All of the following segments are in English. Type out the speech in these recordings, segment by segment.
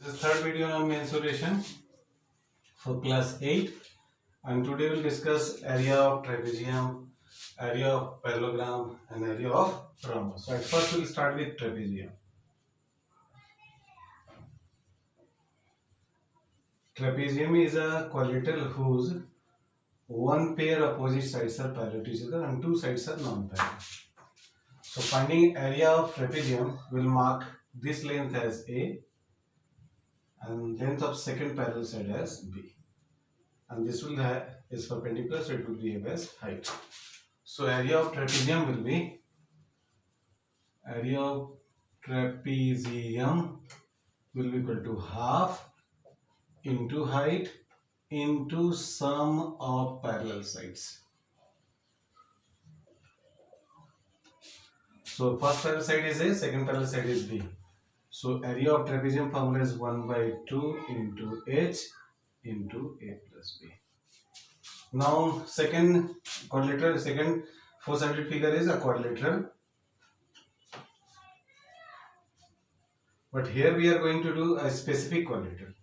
This third video on mensuration for class 8, and today we'll discuss area of trapezium, area of parallelogram and area of rhombus. So at first we'll start with trapezium. Trapezium is a quadrilateral whose one pair opposite sides are parallel to each other and two sides are non-parallel. So finding area of trapezium will mark this length as A and length of second parallel side as B, and this will have is perpendicular, so it will behave as height. So area of trapezium will be equal to half into height into sum of parallel sides. So first parallel side is A, second parallel side is B. So area of trapezium formula is 1 by 2 into H into A plus B. Now second quadrilateral, second four-sided figure is a quadrilateral. But here we are going to do a specific quadrilateral.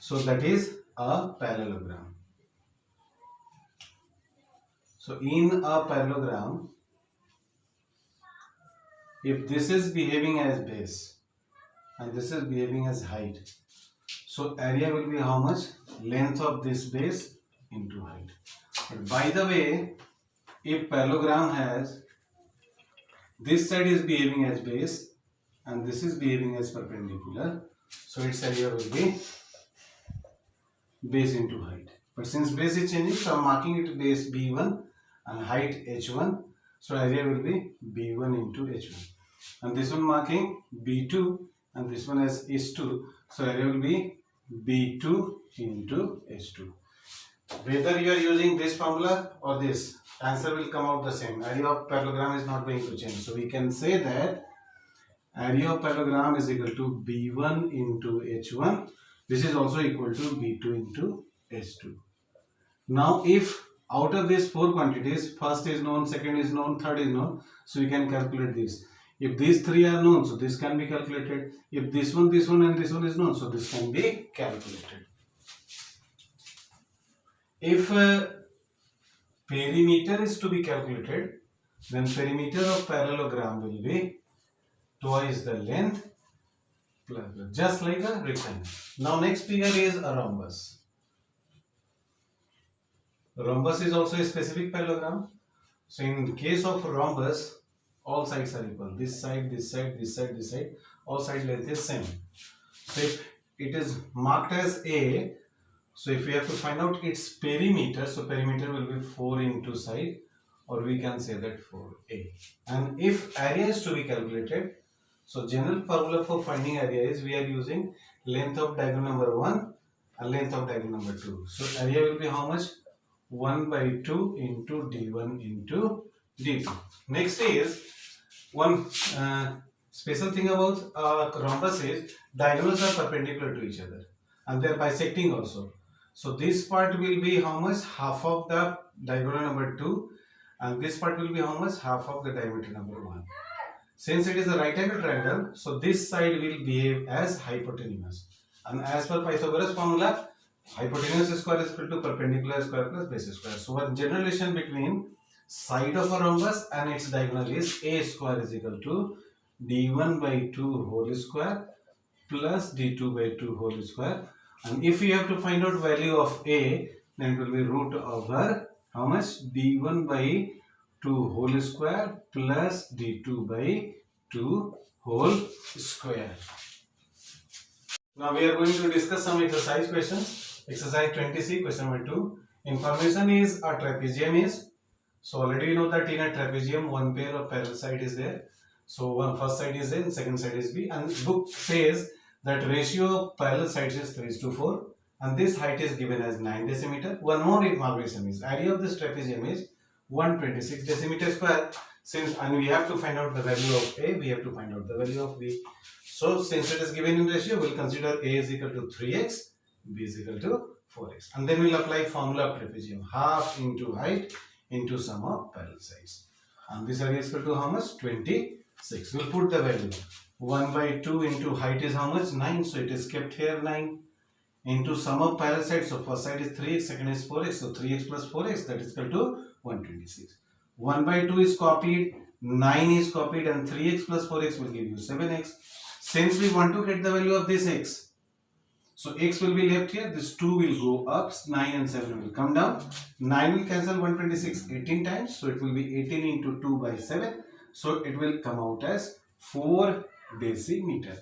So that is a parallelogram. So in a parallelogram, if this is behaving as base and this is behaving as height, so area will be how much? Length of this base into height. But by the way, if parallelogram has this side is behaving as base and this is behaving as perpendicular, so its area will be base into height. But since base is changing, so I am marking it base B1 and height H1, so area will be B1 into H1, and this one marking B2 and this one as H2, so area will be B2 into H2. Whether you are using this formula or this, answer will come out the same. Area of parallelogram is not going to change, so we can say that area of parallelogram is equal to B1 into H1. This is also equal to B2 into H2. Now if out of these four quantities, first is known, second is known, third is known, so we can calculate this. If these three are known, so this can be calculated. If this one and this one is known, so this can be calculated. If perimeter is to be calculated, then perimeter of parallelogram will be twice the length, just like a rectangle. Now next figure is a rhombus. Rhombus is also a specific parallelogram. So in case of rhombus, all sides are equal. This side, this side, this side, this side, all side length is same. So if it is marked as A, so if we have to find out its perimeter, so perimeter will be 4 into side, or we can say that 4A. And if area is to be calculated, so general formula for finding area is we are using length of diagonal number 1 and length of diagonal number 2. So area will be how much? 1 by 2 into D1 into D2. Next is one special thing about rhombus is diagonals are perpendicular to each other and they are bisecting also. So this part will be how much? Half of the diagonal number 2, and this part will be how much? Half of the diameter number 1. Since it is a right angle triangle, so this side will behave as hypotenuse. And as per Pythagoras formula, hypotenuse square is equal to perpendicular square plus base square. So one general relation between side of a rhombus and its diagonal is A square is equal to D1 by 2 whole square plus D2 by 2 whole square. And if you have to find out value of A, then it will be root over how much? D1 by 2 whole square plus D2 by 2 whole square. Now we are going to discuss some exercise questions. Exercise 20C, question number 2. Information is a trapezium is. So already we know that in a trapezium one pair of parallel side is there. So one first side is A and second side is B. And book says that ratio of parallel sides is 3:4. And this height is given as 9 decimeter. One more information is area of this trapezium is 126 decimeter square. Since and we have to find out the value of A, we have to find out the value of B. So since it is given in ratio, we will consider A is equal to 3x, B is equal to 4x. And then we will apply formula of trapezium. Half into height into sum of parallel sides. and this area is equal to how much? 26. We'll put the value. 1 by 2 into height is how much? 9. So it is kept here 9. Into sum of parallel sides. So first side is 3x, second is 4x. So 3x plus 4x, that is equal to 126. 1 by 2 is copied, 9 is copied, and 3x plus 4x will give you 7x. Since we want to get the value of this x, so x will be left here, this 2 will go up, 9 and 7 will come down. 9 will cancel 126 18 times, so it will be 18 into 2 by 7. So it will come out as 4 decimeter.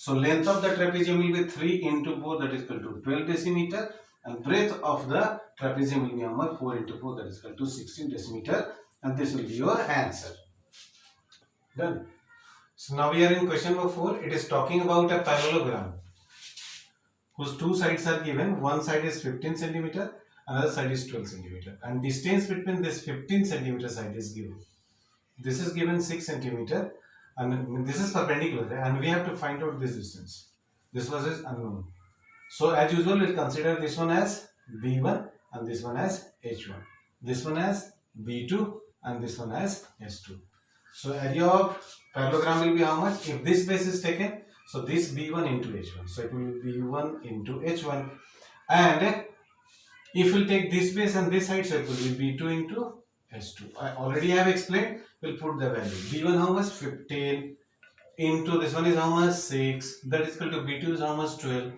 So length of the trapezium will be 3 into 4, that is equal to 12 decimeter. And breadth of the trapezium will be number 4 into 4, that is equal to 16 decimeter. And this will be your answer. Done. So now we are in question number 4. It is talking about a parallelogram whose two sides are given. One side is 15 centimeter, another side is 12 centimeter. And distance between this 15 centimeter side is given. This is given 6 centimeter. And this is perpendicular, and we have to find out this distance. This was is unknown. So as usual, we'll consider this one as B1 and this one as H1. This one as B2 and this one as S2. So area of parallelogram will be how much? If this base is taken, so this B1 into H1. So it will be B1 into H1. And if we'll take this base and this side, so it will be B2 into S2. I already have explained. We'll put the value. B1 how much? 15 into this one is how much? 6. That is equal to B2 is how much? 12.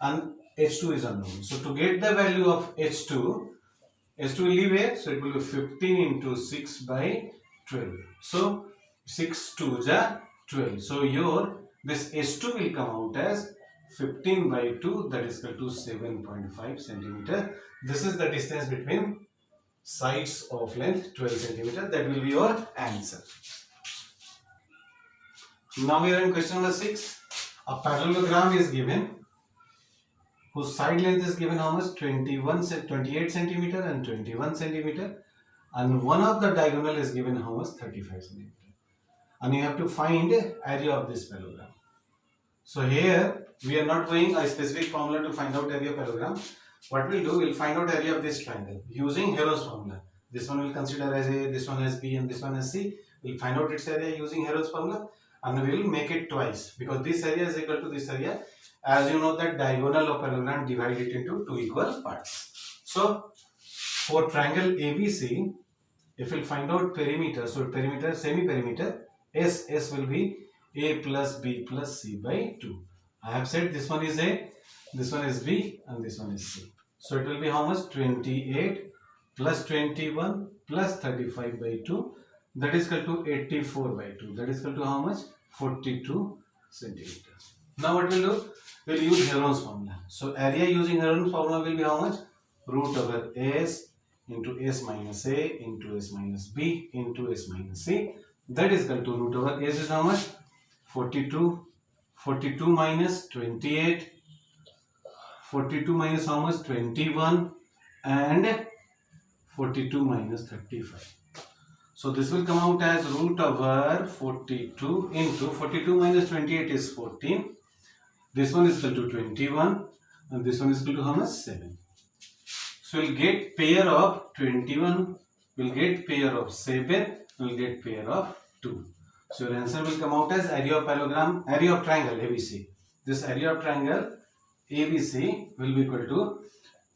And H2 is unknown. So to get the value of H2 will leave here. So it will be 15 into 6 by 12. So 6 2 is 12. So your this H2 will come out as 15 by 2, that is equal to 7.5 centimeter. This is the distance between sides of length 12 centimeter. That will be your answer. Now we are in question number 6. A parallelogram is given whose side length is given how much? 28 centimeter and 21 centimeter, and one of the diagonal is given how much? 35 centimeter. And you have to find area of this parallelogram. So here we are not going a specific formula to find out area of parallelogram. What we'll do, we'll find out area of this triangle using Heron's formula. This one we'll consider as A, this one as B, and this one as C. We'll find out its area using Heron's formula, and we'll make it twice because this area is equal to this area. As you know that diagonal of parallelogram divide it into two equal parts. So for triangle ABC, if we'll find out perimeter, so perimeter, semi-perimeter, S will be A plus B plus C by 2. I have said this one is A, this one is B, and this one is C. So it will be how much? 28 plus 21 plus 35 by 2. That is equal to 84 by 2. That is equal to how much? 42 centimeters. Now what we'll do? We'll use Heron's formula. So area using Heron's formula will be how much? Root over S into S minus A into S minus B into S minus C. That is equal to root over S is how much? 42. 42 minus 28. 42 minus how much? 21. And 42 minus 35. So this will come out as root over 42 into 42 minus 28 is 14. This one is equal to 21 and this one is equal to how much? 7. So we'll get pair of 21, we'll get pair of 7, we'll get pair of 2. So your answer will come out as area of parallelogram, area of triangle ABC. This area of triangle ABC will be equal to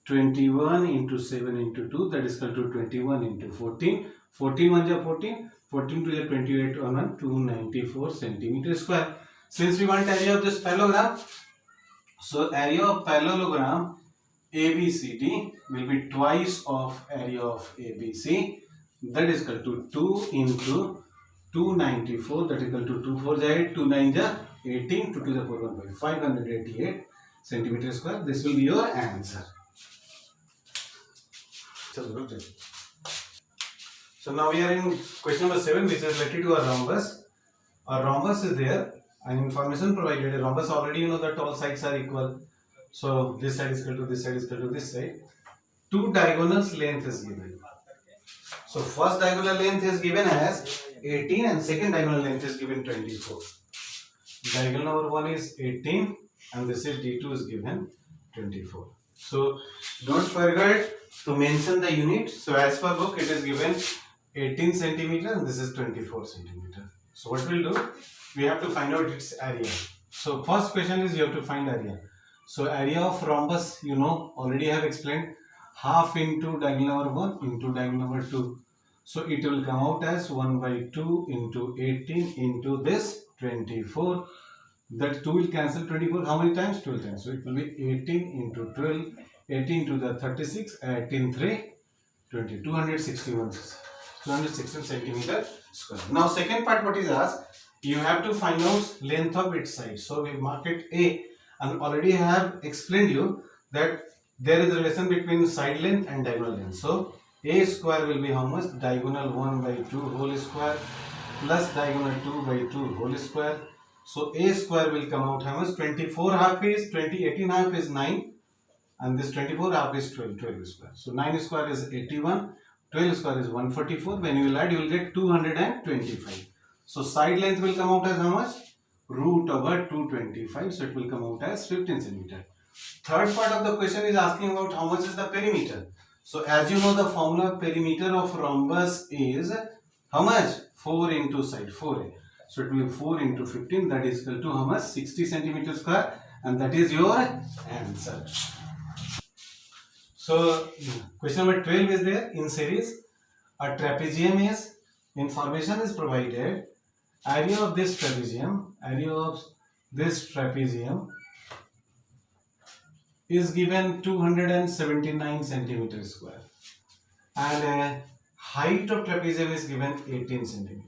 21 into 7 into 2, that is equal to 21 into 14. 14 1 is 14, 14 2 is 28 on 1, 294 centimeter square. Since we want area of this parallelogram, so area of parallelogram ABCD will be twice of area of ABC. That is equal to 2 into 294. That is equal to 2 4 is 8, 2 9 is 18, 2 2 is 4 1 588 centimeter square. This will be your answer. So now we are in question number 7, which is related to a rhombus. A rhombus is there. An information provided. A rhombus already you know that all sides are equal. So this side is equal to this side is equal to this side. Two diagonals length is given. So first diagonal length is given as 18 and second diagonal length is given 24. Diagonal number 1 is 18 and this is D2 is given 24. So don't forget to mention the unit. So as per book it is given 18 centimeter and this is 24 centimeter. So what we'll do, we have to find out its area. So first question is you have to find area. So area of rhombus, you know, already I have explained, half into diagonal number 1 into diagonal number 2. So it will come out as 1 by 2 into 18 into this 24. That 2 will cancel 24. How many times? 12 times. So it will be 18 into 12. 18 to the 36. 18 3 20. 261 centimeter square. Now second part what is asked? You have to find out length of its side. So we mark it A, and already I have explained you that there is a relation between side length and diagonal length. So A square will be how much? Diagonal 1 by 2 whole square plus diagonal 2 by 2 whole square. So A square will come out how much? 24 half is 20, 18 half is 9, and this 24 half is 12, 12 square. So 9 square is 81, 12 square is 144. When you will add, you will get 225. So side length will come out as how much? Root over 225. So it will come out as 15 centimeter. Third part of the question is asking about how much is the perimeter. So as you know, the formula perimeter of rhombus is how much? 4 into side, 4a. So it will be 4 into 15, that is equal to how much? 60 centimeter square, and that is your answer. So question number 12 is there in series. A trapezium is, information is provided. Area of this trapezium is given 279 centimeter square, and height of trapezium is given 18 centimeter.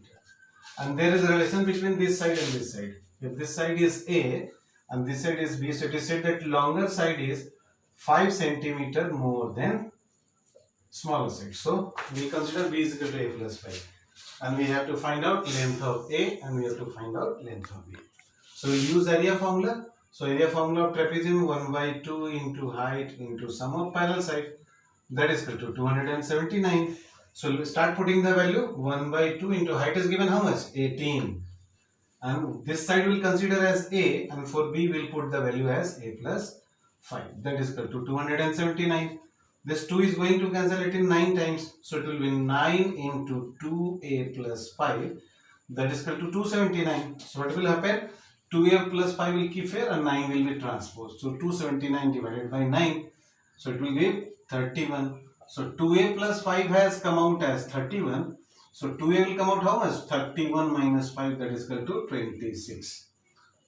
And there is a relation between this side and this side. If this side is A and this side is B, so it is said that longer side is 5 centimeter more than smaller side. So we consider B is equal to A plus 5. And we have to find out length of A and we have to find out length of B. So we use area formula. So area formula of trapezium 1 by 2 into height into sum of parallel side, that is equal to 279. So we start putting the value. 1 by 2 into height is given how much? 18. And this side will consider as A, and for B we will put the value as A plus 5. That is equal to 279. This 2 is going to cancel it in 9 times. So it will be 9 into 2A plus 5. That is equal to 279. So what will happen? 2A plus 5 will keep here and 9 will be transposed. So 279 divided by 9. So it will give 31. So 2A plus 5 has come out as 31. So 2A will come out how much? 31 minus 5, that is equal to 26.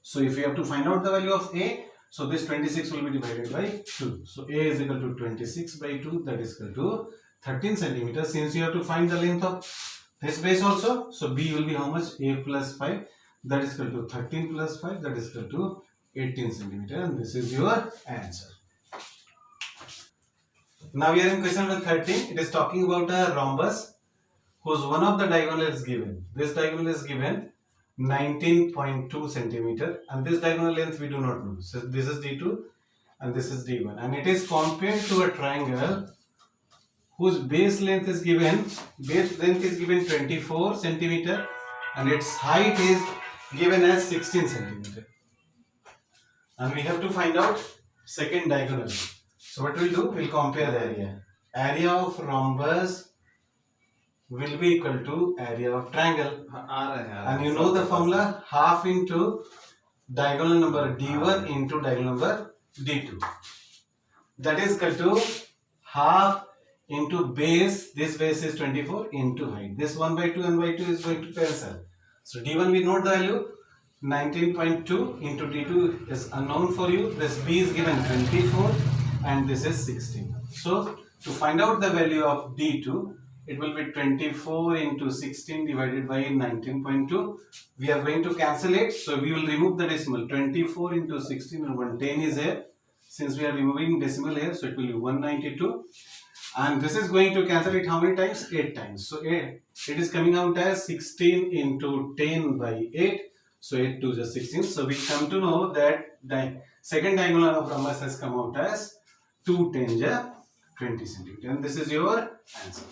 So if you have to find out the value of A, so this 26 will be divided by 2. So A is equal to 26 by 2, that is equal to 13 centimeters. Since you have to find the length of this base also, so B will be how much? A plus 5, that is equal to 13 plus 5, that is equal to 18 centimeter, and this is your answer. Now we are in question number 13. It is talking about a rhombus whose one of the diagonal is given. This diagonal is given 19.2 centimeter, and this diagonal length we do not know. So this is D2 and this is D1, and it is compared to a triangle whose base length is given 24 centimeter and its height is given as 16 centimeter. And we have to find out second diagonal. So what we'll do, we'll compare the area. Area of rhombus will be equal to area of triangle. And you know the formula, half into diagonal number D1 into diagonal number D2. That is equal to half into base, this base is 24, into height. This 1 by 2 and by 2 is going to cancel. So D1 we note the value, 19.2 into D2 is unknown for you. This B is given 24 and this is 16. So to find out the value of D2, it will be 24 into 16 divided by 19.2. We are going to cancel it. So we will remove the decimal. 24 into 16 and 110 is here. Since we are removing decimal here, so it will be 192. And this is going to cancel it how many times? 8 times. So it is coming out as 16 into 10 by 8. So 8 to the 16. So we come to know that the second diagonal of rhombus has come out as 2 10 20 centimeter. And this is your answer.